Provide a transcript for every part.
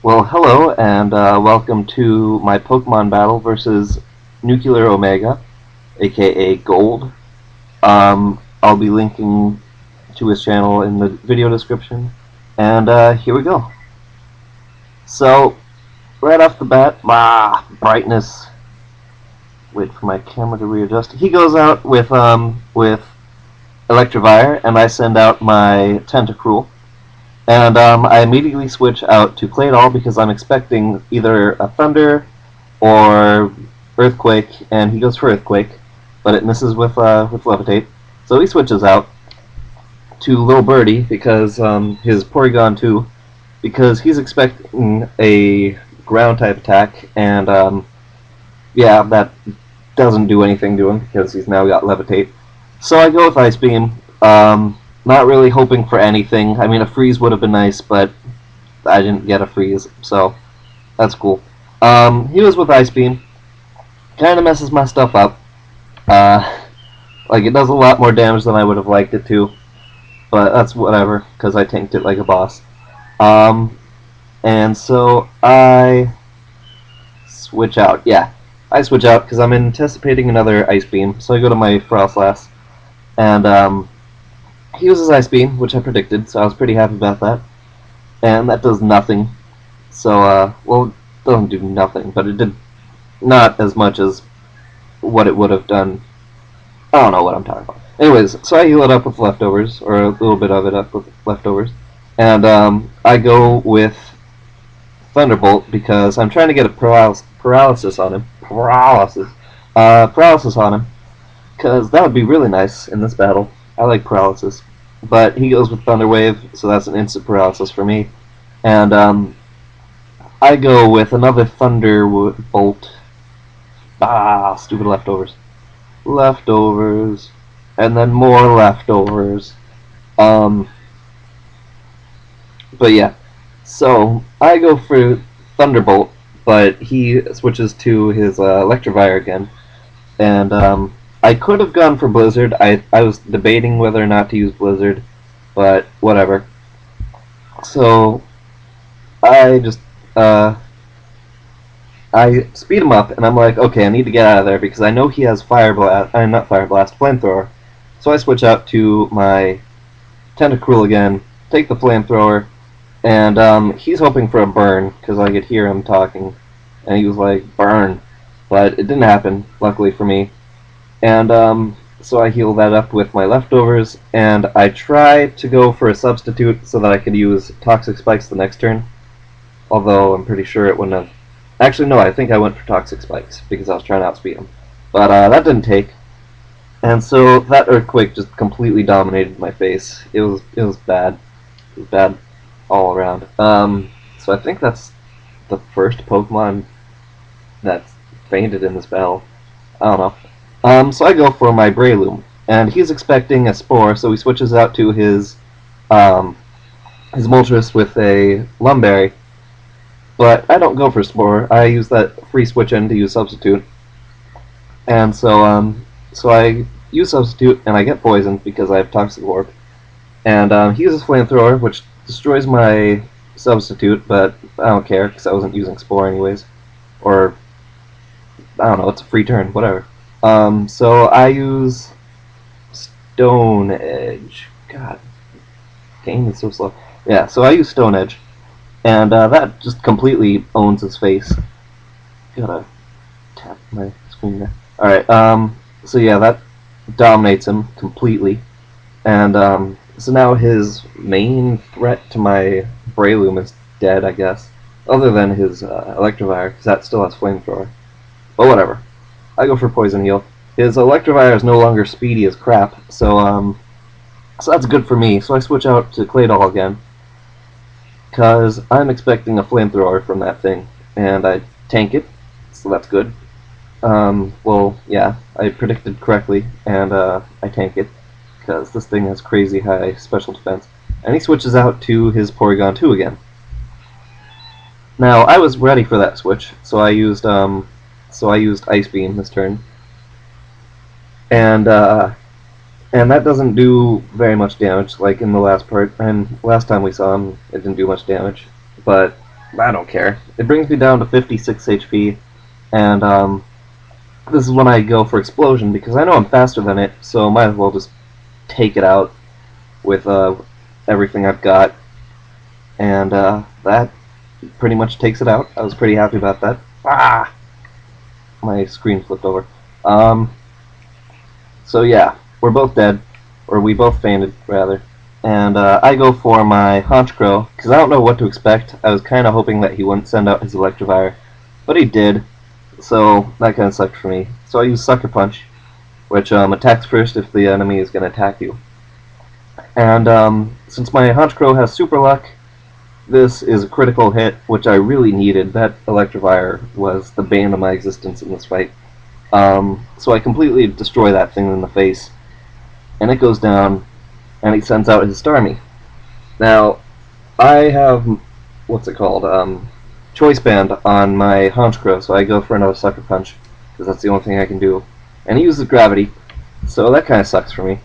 Well, hello, and welcome to my Pokemon battle versus NuclearOmega, aka Gold. I'll be linking to his channel in the video description, and here we go. So, right off the bat, brightness. Wait for my camera to readjust. He goes out with Electivire, and I send out my Tentacruel. And I immediately switch out to Claydol because I'm expecting either a Thunder or Earthquake, and he goes for Earthquake, but it misses with Levitate. So he switches out to Lil Birdie because his Porygon 2, because he's expecting a ground type attack, and yeah, that doesn't do anything to him because he's now got Levitate. So I go with Ice Beam. Not really hoping for anything. I mean, a freeze would have been nice, but I didn't get a freeze, so that's cool. He was with Ice Beam. Kind of messes my stuff up. Like, it does a lot more damage than I would have liked it to, but that's whatever, because I tanked it like a boss. And so I switch out. Yeah, I switch out because I'm anticipating another Ice Beam, so I go to my Froslass, and he uses Ice Beam, which I predicted, so I was pretty happy about that. And that does nothing. So, well, it doesn't do nothing, but it did not as much as what it would have done. I don't know what I'm talking about. Anyways, so I heal it up with leftovers, or a little bit of it up with leftovers. And I go with Thunderbolt because I'm trying to get a paralysis on him. Paralysis on him. Because that would be really nice in this battle. I like paralysis. But he goes with Thunder Wave, so that's an instant paralysis for me. And I go with another Thunderbolt. Stupid leftovers. Leftovers. And then more leftovers. But yeah. So, I go for Thunderbolt, but he switches to his Electivire again. And I could have gone for Blizzard. I was debating whether or not to use Blizzard, but whatever. So I just I speed him up, and I'm like, okay, I need to get out of there because I know he has Fire Blast. Not Fire Blast, Flamethrower. So I switch out to my Tentacruel again, take the Flamethrower, and he's hoping for a burn because I could hear him talking, and he was like, burn, but it didn't happen, luckily for me. And so I heal that up with my leftovers, and I try to go for a substitute so that I could use Toxic Spikes the next turn. Although I'm pretty sure it wouldn't have. Actually, no, I think I went for Toxic Spikes because I was trying to outspeed him. But that didn't take. And so that Earthquake just completely dominated my face. It was bad. It was bad all around. So I think that's the first Pokemon that's fainted in this battle. I don't know. So I go for my Breloom, and he's expecting a Spore, so he switches out to his Moltres with a Lumberry. But I don't go for Spore. I use that free switch in to use Substitute, and so I use Substitute, and I get poisoned because I have Toxic Orb. And he uses Flamethrower, which destroys my Substitute, but I don't care because I wasn't using Spore anyways, or I don't know. It's a free turn, whatever. So I use Stone Edge. God, game is so slow. Yeah, so I use Stone Edge, and that just completely owns his face. Gotta tap my screen there. Alright, so yeah, that dominates him completely, and so now his main threat to my Breloom is dead, I guess, other than his Electivire, because that still has Flamethrower. But whatever. I go for Poison Heal. His Electivire is no longer speedy as crap, so that's good for me. So I switch out to Claydol again, because I'm expecting a Flamethrower from that thing, and I tank it, so that's good. Well, yeah, I predicted correctly, and I tank it, because this thing has crazy high special defense. And he switches out to his Porygon 2 again. Now, I was ready for that switch, so I used Ice Beam this turn, and that doesn't do very much damage, like in the last part. And last time we saw him, it didn't do much damage. But I don't care. It brings me down to 56 HP, and this is when I go for explosion because I know I'm faster than it, so might as well just take it out with everything I've got, and that pretty much takes it out. I was pretty happy about that. Ah, my screen flipped over. So yeah, we're both dead, or we both fainted rather, and I go for my Honchkrow because I don't know what to expect. I was kind of hoping that he wouldn't send out his Electivire, but he did. So that kind of sucked for me. So I use Sucker Punch, which attacks first if the enemy is going to attack you. And since my Honchkrow has Super Luck, this is a critical hit, which I really needed. That Electivire was the bane of my existence in this fight. So I completely destroy that thing in the face, and it goes down, and he sends out his Starmie. Now, I have, what's it called, Choice Band on my Honchkrow, so I go for another Sucker Punch, because that's the only thing I can do. And he uses Gravity, so that kind of sucks for me.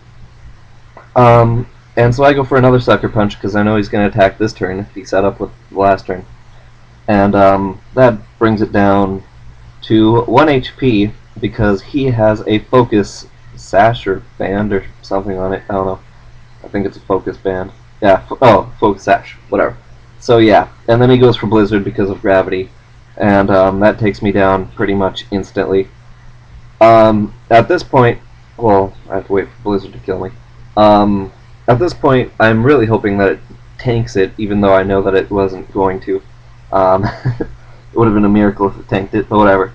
And so I go for another Sucker Punch, because I know he's going to attack this turn if he set up with the last turn. And that brings it down to 1 HP, because he has a Focus Sash or Band or something on it. I don't know. I think it's a Focus Band. Yeah, Focus Sash, whatever. So yeah, and then he goes for Blizzard because of Gravity, and that takes me down pretty much instantly. At this point, well, I have to wait for Blizzard to kill me. At this point, I'm really hoping that it tanks it, even though I know that it wasn't going to. It would have been a miracle if it tanked it, but whatever.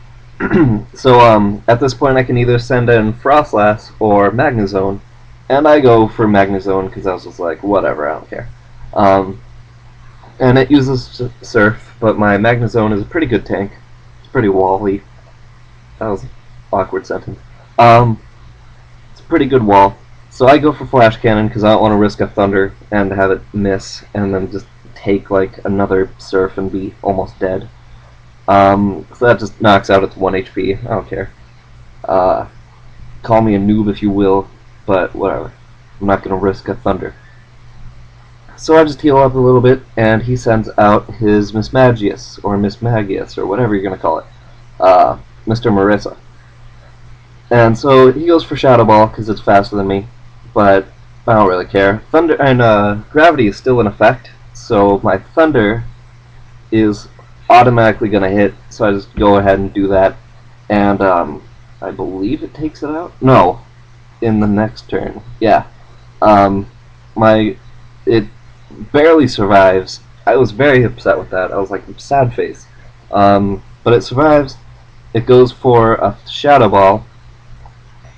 So at this point, I can either send in Frostlass or Magnezone, and I go for Magnezone because I was just like, whatever, I don't care. And it uses Surf, but my Magnezone is a pretty good tank. It's pretty wally. That was an awkward sentence. It's a pretty good wall. So I go for Flash Cannon because I don't want to risk a Thunder and have it miss and then just take like another Surf and be almost dead. So that just knocks out its 1 HP. I don't care. Call me a noob if you will, but whatever. I'm not going to risk a Thunder. So I just heal up a little bit, and he sends out his Mismagius, or Mismagius, or whatever you're going to call it. Mr. Marissa. And so he goes for Shadow Ball, because it's faster than me, but I don't really care. Thunder and Gravity is still in effect, so my Thunder is automatically going to hit, so I just go ahead and do that. And I believe it takes it out? No, in the next turn. Yeah. It barely survives. I was very upset with that. I was like, sad face. But it survives. It goes for a Shadow Ball.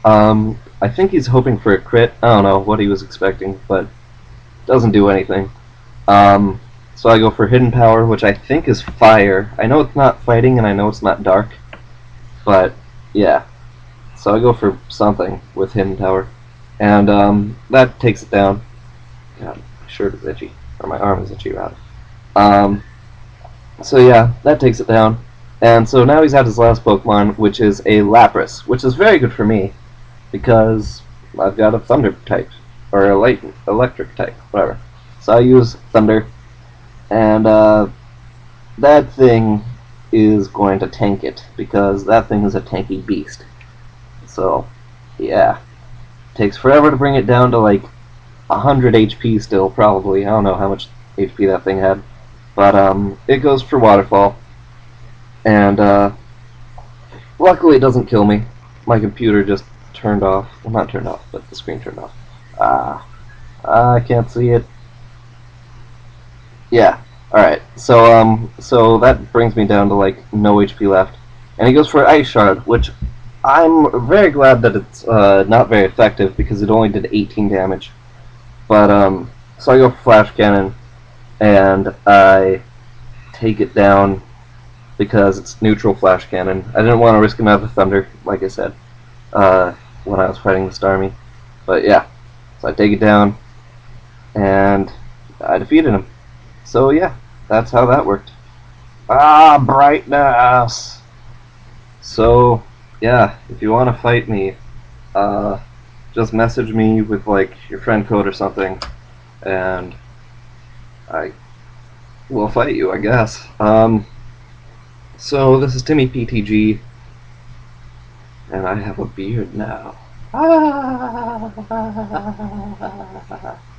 I think he's hoping for a crit. I don't know what he was expecting, but doesn't do anything. So I go for Hidden Power, which I think is Fire. I know it's not fighting, and I know it's not dark, but yeah. So I go for something with Hidden Power, and that takes it down. God, my shirt is itchy, or my arm is itchy, rather. So yeah, that takes it down. And so now he's at his last Pokemon, which is a Lapras, which is very good for me, because I've got a Thunder type, or a Electric type, whatever. So I use Thunder, and that thing is going to tank it, because that thing is a tanky beast. So, yeah. Takes forever to bring it down to like 100 HP still, probably. I don't know how much HP that thing had. But it goes for Waterfall. And luckily it doesn't kill me. My computer just turned off. Well, not turned off, but the screen turned off. I can't see it. Yeah. Alright. So that brings me down to like no HP left. And he goes for Ice Shard, which I'm very glad that it's not very effective because it only did 18 damage. But so I go for Flash Cannon, and I take it down because it's neutral Flash Cannon. I didn't want to risk another Thunder, like I said, when I was fighting the Starmie. But yeah, so I take it down, and I defeated him. So yeah, that's how that worked. Brightness! So, yeah, if you want to fight me, just message me with like your friend code or something, and will fight you, I guess. So this is Timmy PTG, and I have a beard now.